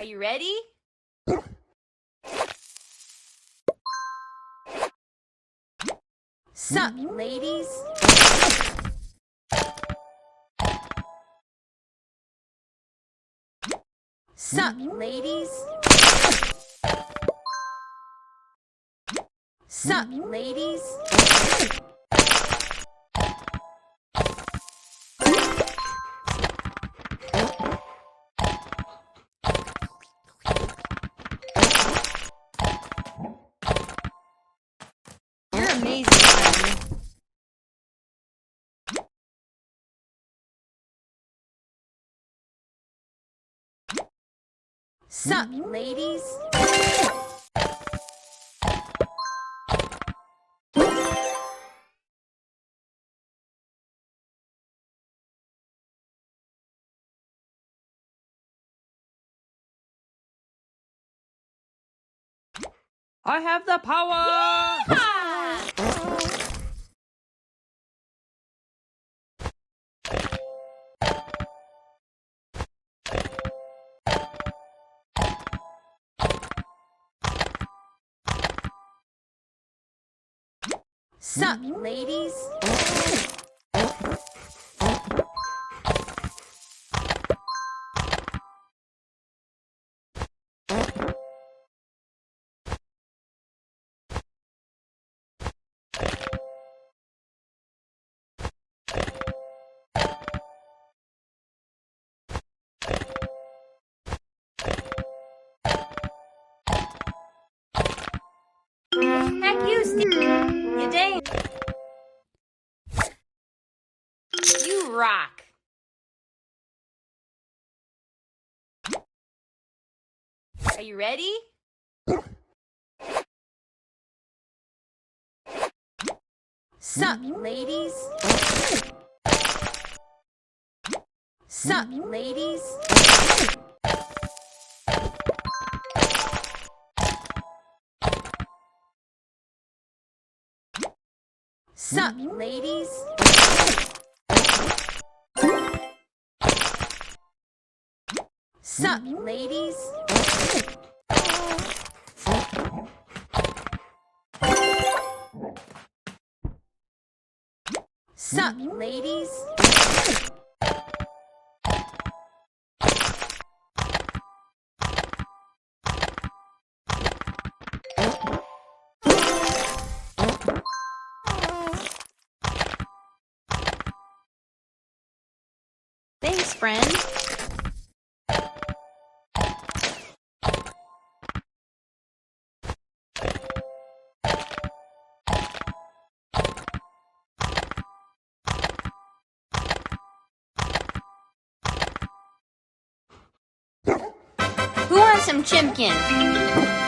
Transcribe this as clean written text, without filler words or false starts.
you ready? Sup, ladies? Sup, ladies? Sup, ladies? You're amazing, honey. Sup, ladies? I have the power! Sup, ladies? Heck you, Steve. You dang. You rock. Are you ready? Sup, ladies? Sup, ladies? Sup, ladies? Sup, ladies? Sup, ladies? Thanks, friend. Who wants some chimkin?